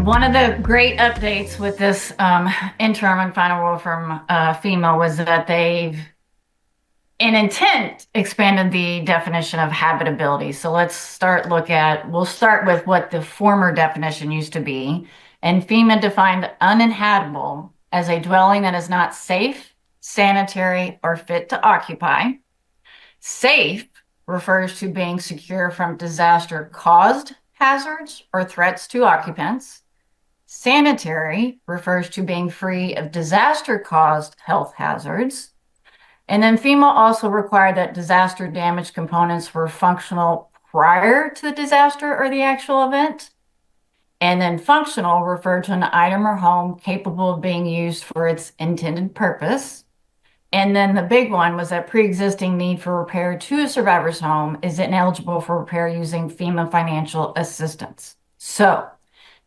One of the great updates with this interim and final rule from FEMA was that they've, in intent, expanded the definition of habitability. So we'll start with what the former definition used to be. And FEMA defined uninhabitable as a dwelling that is not safe, sanitary, or fit to occupy. Safe refers to being secure from disaster-caused hazards or threats to occupants. Sanitary refers to being free of disaster-caused health hazards. And then FEMA also required that disaster damage components were functional prior to the disaster or the actual event. And then functional referred to an item or home capable of being used for its intended purpose. And then the big one was that pre-existing need for repair to a survivor's home is ineligible for repair using FEMA financial assistance. So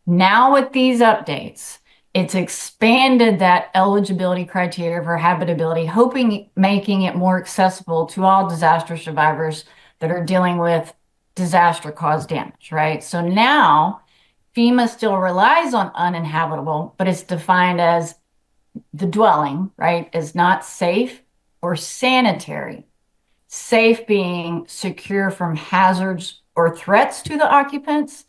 now with these updates, it's expanded that eligibility criteria for habitability, making it more accessible to all disaster survivors that are dealing with disaster-caused damage, right? So now FEMA still relies on uninhabitable, but it's defined as the dwelling, right, is not safe or sanitary. Safe being secure from hazards or threats to the occupants,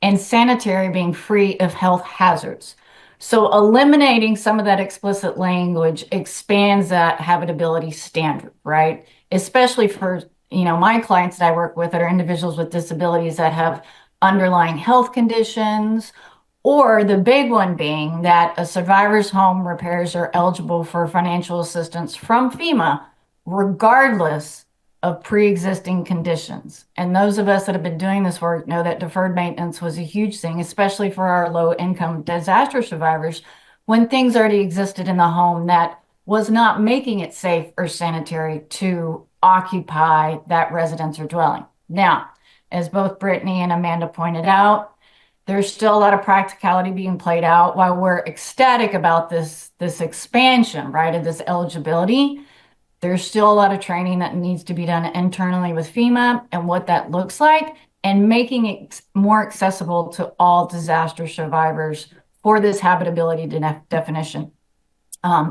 and sanitary being free of health hazards. So eliminating some of that explicit language expands that habitability standard, right? Especially for, my clients that I work with that are individuals with disabilities that have underlying health conditions, or the big one being that a survivor's home repairs are eligible for financial assistance from FEMA, regardless of pre-existing conditions. And those of us that have been doing this work know that deferred maintenance was a huge thing, especially for our low-income disaster survivors, when things already existed in the home that was not making it safe or sanitary to occupy that residence or dwelling. Now, as both Brittany and Amanda pointed out, there's still a lot of practicality being played out. While we're ecstatic about this expansion, right, of this eligibility, there's still a lot of training that needs to be done internally with FEMA and what that looks like, and making it more accessible to all disaster survivors for this habitability definition.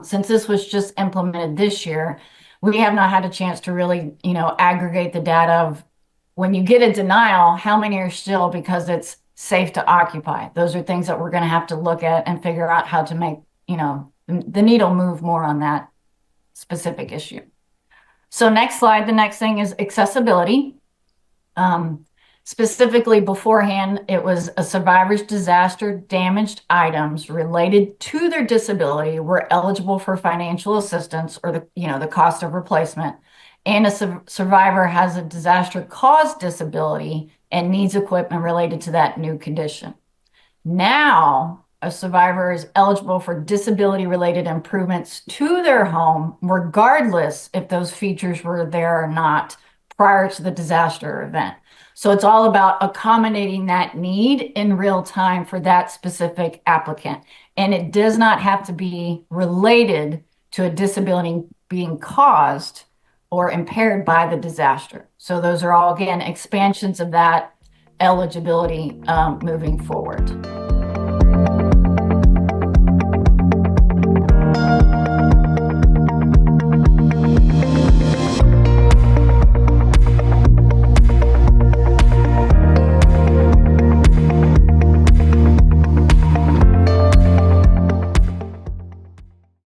Since this was just implemented this year, we have not had a chance to really, aggregate the data of when you get a denial, how many are still because it's safe to occupy. Those are things that we're going to have to look at and figure out how to make, the needle move more on that specific issue. So next slide, the next thing is accessibility. Specifically beforehand, it was a survivor's disaster damaged items related to their disability were eligible for financial assistance or the cost of replacement. And a survivor has a disaster caused disability and needs equipment related to that new condition. Now, a survivor is eligible for disability-related improvements to their home, regardless if those features were there or not prior to the disaster event. So it's all about accommodating that need in real time for that specific applicant. And it does not have to be related to a disability being caused or impaired by the disaster. So those are all, again, expansions of that eligibility moving forward.